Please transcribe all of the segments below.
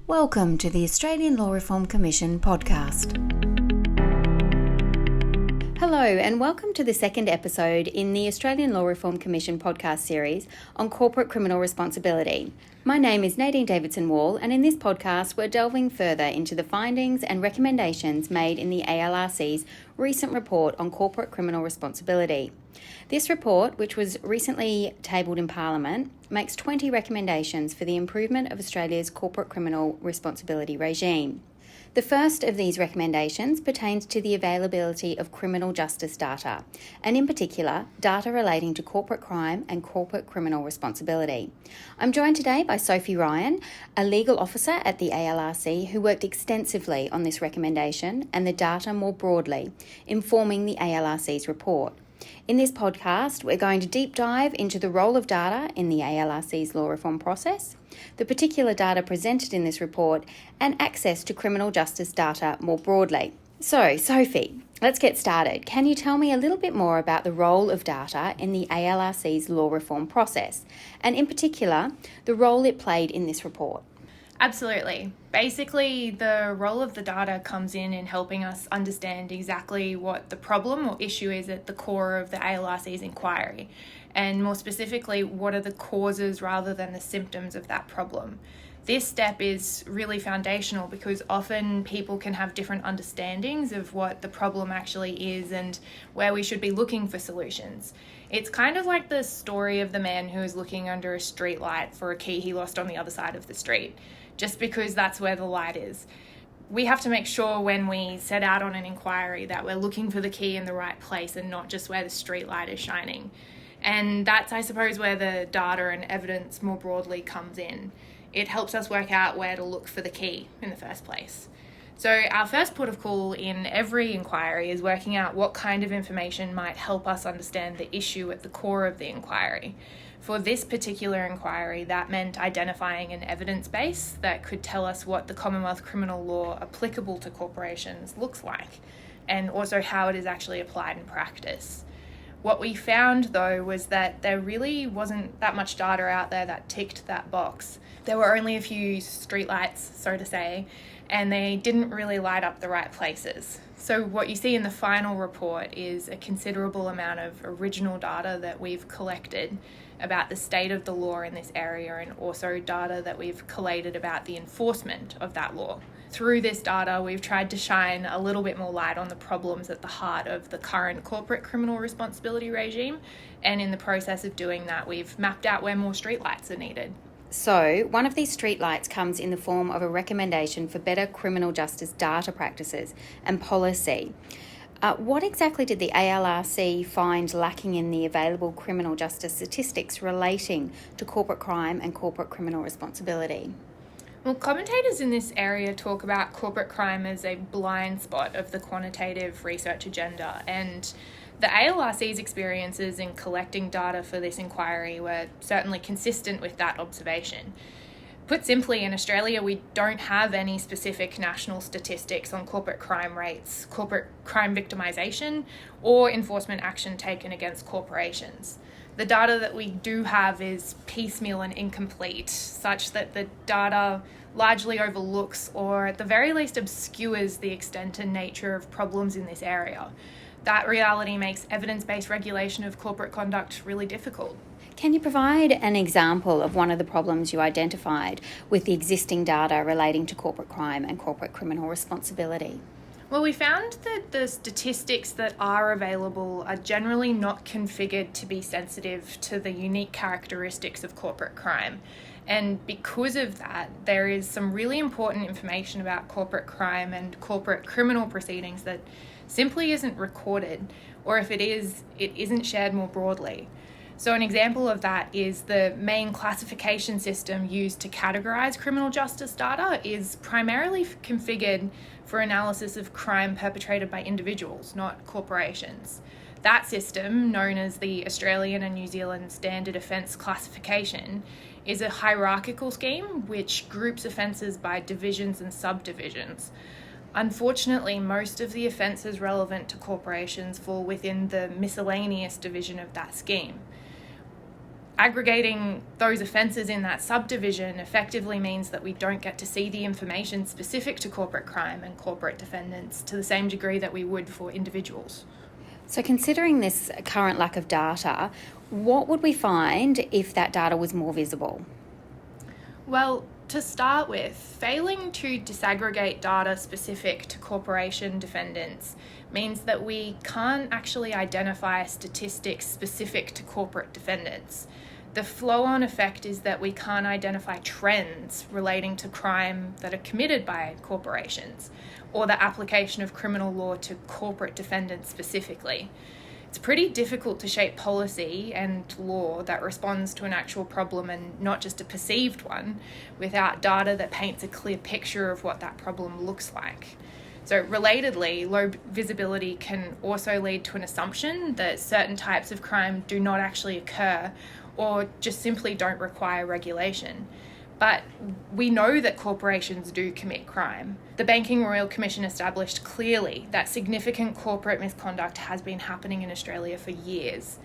Welcome to the Australian Law Reform Commission podcast. Hello and welcome to the second episode in the Australian Law Reform Commission podcast series on corporate criminal responsibility. My name is Nadine Davidson-Wall, and in this podcast we're delving further into the findings and recommendations made in the ALRC's recent report on corporate criminal responsibility. This report, which was recently tabled in Parliament, makes 20 recommendations for the improvement of Australia's corporate criminal responsibility regime. The first of these recommendations pertains to the availability of criminal justice data, and in particular, data relating to corporate crime and corporate criminal responsibility. I'm joined today by Sophie Ryan, a legal officer at the ALRC who worked extensively on this recommendation and the data more broadly, informing the ALRC's report. In this podcast, we're going to deep dive into the role of data in the ALRC's law reform process, the particular data presented in this report, and access to criminal justice data more broadly. So, Sophie, let's get started. Can you tell me a little bit more about the role of data in the ALRC's law reform process, and in particular, the role it played in this report? Absolutely. Basically, the role of the data comes in helping us understand exactly what the problem or issue is at the core of the ALRC's inquiry, and more specifically, what are the causes rather than the symptoms of that problem. This step is really foundational because often people can have different understandings of what the problem actually is and where we should be looking for solutions. It's kind of like the story of the man who is looking under a street light for a key he lost on the other side of the street, just because that's where the light is. We have to make sure when we set out on an inquiry that we're looking for the key in the right place and not just where the street light is shining. And that's, I suppose, where the data and evidence more broadly comes in. It helps us work out where to look for the key in the first place. So our first port of call in every inquiry is working out what kind of information might help us understand the issue at the core of the inquiry. For this particular inquiry, that meant identifying an evidence base that could tell us what the Commonwealth criminal law applicable to corporations looks like, and also how it is actually applied in practice. What we found, though, was that there really wasn't that much data out there that ticked that box. There were only a few streetlights, so to say, and they didn't really light up the right places. So what you see in the final report is a considerable amount of original data that we've collected about the state of the law in this area, and also data that we've collated about the enforcement of that law. Through this data, we've tried to shine a little bit more light on the problems at the heart of the current corporate criminal responsibility regime, and in the process of doing that, we've mapped out where more streetlights are needed. So, one of these streetlights comes in the form of a recommendation for better criminal justice data practices and policy. What exactly did the ALRC find lacking in the available criminal justice statistics relating to corporate crime and corporate criminal responsibility? Well, commentators in this area talk about corporate crime as a blind spot of the quantitative research agenda, and the ALRC's experiences in collecting data for this inquiry were certainly consistent with that observation. Put simply, in Australia, we don't have any specific national statistics on corporate crime rates, corporate crime victimisation, or enforcement action taken against corporations. The data that we do have is piecemeal and incomplete, such that the data largely overlooks or at the very least obscures the extent and nature of problems in this area. That reality makes evidence-based regulation of corporate conduct really difficult. Can you provide an example of one of the problems you identified with the existing data relating to corporate crime and corporate criminal responsibility? Well, we found that the statistics that are available are generally not configured to be sensitive to the unique characteristics of corporate crime. And because of that, there is some really important information about corporate crime and corporate criminal proceedings that simply isn't recorded, or if it is, it isn't shared more broadly. So an example of that is the main classification system used to categorise criminal justice data is primarily configured for analysis of crime perpetrated by individuals, not corporations. That system, known as the Australian and New Zealand Standard Offence Classification, is a hierarchical scheme which groups offences by divisions and subdivisions. Unfortunately, most of the offences relevant to corporations fall within the miscellaneous division of that scheme. Aggregating those offences in that subdivision effectively means that we don't get to see the information specific to corporate crime and corporate defendants to the same degree that we would for individuals. So considering this current lack of data, what would we find if that data was more visible? Well, to start with, failing to disaggregate data specific to corporation defendants means that we can't actually identify statistics specific to corporate defendants. The flow-on effect is that we can't identify trends relating to crime that are committed by corporations or the application of criminal law to corporate defendants specifically. It's pretty difficult to shape policy and law that responds to an actual problem and not just a perceived one without data that paints a clear picture of what that problem looks like. So relatedly, low visibility can also lead to an assumption that certain types of crime do not actually occur or just simply don't require regulation. But we know that corporations do commit crime. The Banking Royal Commission established clearly that significant corporate misconduct has been happening in Australia for years.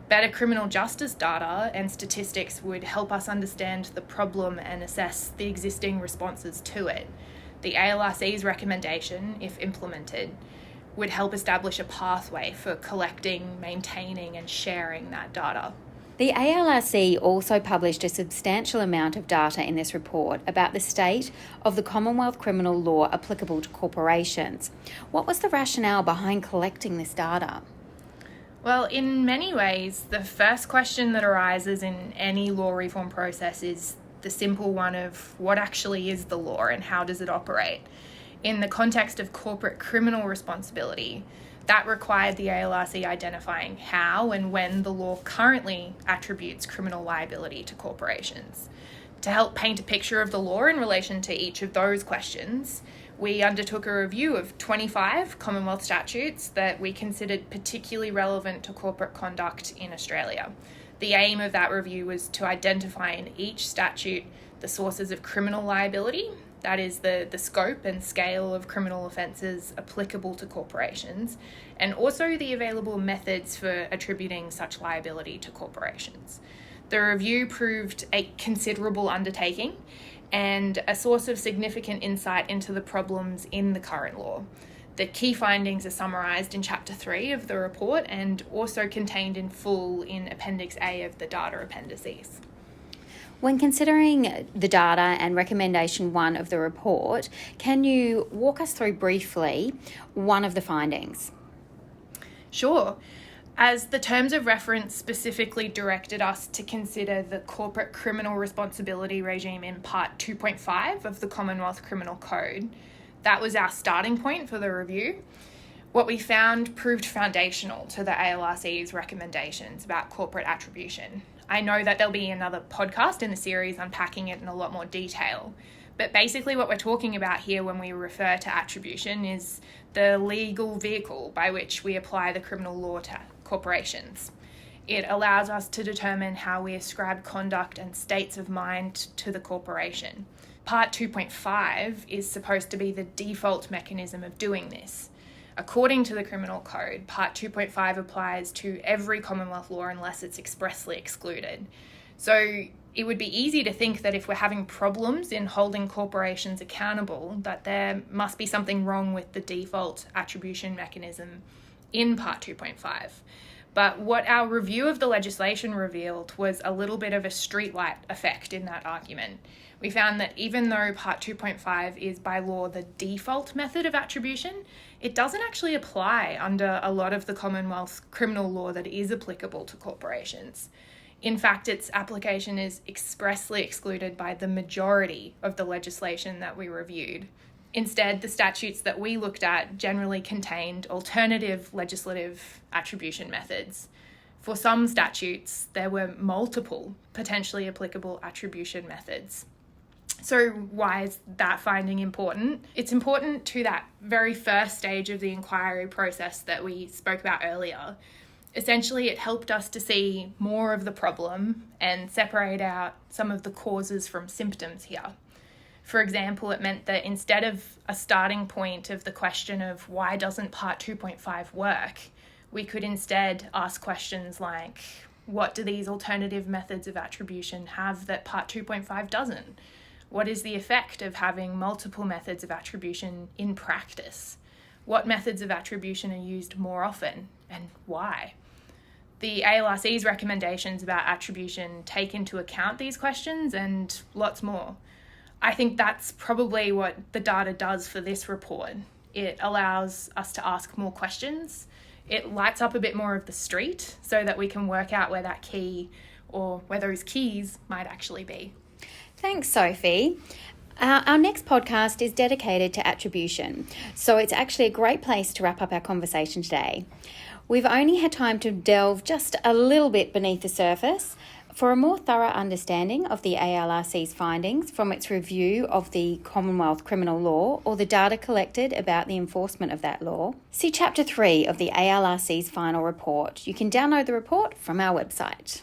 Better criminal justice data and statistics would help us understand the problem and assess the existing responses to it. The ALRC's recommendation, if implemented, would help establish a pathway for collecting, maintaining and sharing that data. The ALRC also published a substantial amount of data in this report about the state of the Commonwealth criminal law applicable to corporations. What was the rationale behind collecting this data? Well, in many ways, the first question that arises in any law reform process is the simple one of what actually is the law and how does it operate? In the context of corporate criminal responsibility, that required the ALRC identifying how and when the law currently attributes criminal liability to corporations. To help paint a picture of the law in relation to each of those questions, we undertook a review of 25 Commonwealth statutes that we considered particularly relevant to corporate conduct in Australia. The aim of that review was to identify in each statute the sources of criminal liability, that is the scope and scale of criminal offences applicable to corporations, and also the available methods for attributing such liability to corporations. The review proved a considerable undertaking and a source of significant insight into the problems in the current law. The key findings are summarised in Chapter 3 of the report and also contained in full in Appendix A of the data appendices. When considering the data and recommendation 1 of the report, can you walk us through briefly one of the findings? Sure. As the terms of reference specifically directed us to consider the corporate criminal responsibility regime in Part 2.5 of the Commonwealth Criminal Code, that was our starting point for the review. What we found proved foundational to the ALRC's recommendations about corporate attribution. I know that there'll be another podcast in the series unpacking it in a lot more detail, but basically what we're talking about here when we refer to attribution is the legal vehicle by which we apply the criminal law to corporations. It allows us to determine how we ascribe conduct and states of mind to the corporation. Part 2.5 is supposed to be the default mechanism of doing this. According to the Criminal Code, Part 2.5 applies to every Commonwealth law unless it's expressly excluded. So it would be easy to think that if we're having problems in holding corporations accountable, that there must be something wrong with the default attribution mechanism in Part 2.5. But what our review of the legislation revealed was a little bit of a streetlight effect in that argument. We found that even though Part 2.5 is by law the default method of attribution, it doesn't actually apply under a lot of the Commonwealth criminal law that is applicable to corporations. In fact, its application is expressly excluded by the majority of the legislation that we reviewed. Instead, the statutes that we looked at generally contained alternative legislative attribution methods. For some statutes, there were multiple potentially applicable attribution methods. So why is that finding important? It's important to that very first stage of the inquiry process that we spoke about earlier. Essentially, it helped us to see more of the problem and separate out some of the causes from symptoms here. For example, it meant that instead of a starting point of the question of why doesn't Part 2.5 work, we could instead ask questions like, What do these alternative methods of attribution have that Part 2.5 doesn't? What is the effect of having multiple methods of attribution in practice? What methods of attribution are used more often and why? The ALRC's recommendations about attribution take into account these questions and lots more. I think that's probably what the data does for this report. It allows us to ask more questions. It lights up a bit more of the street so that we can work out where that key or where those keys might actually be. Thanks, Sophie. Our next podcast is dedicated to attribution, so it's actually a great place to wrap up our conversation today. We've only had time to delve just a little bit beneath the surface. For a more thorough understanding of the ALRC's findings from its review of the Commonwealth criminal law or the data collected about the enforcement of that law, see Chapter 3 of the ALRC's final report. You can download the report from our website.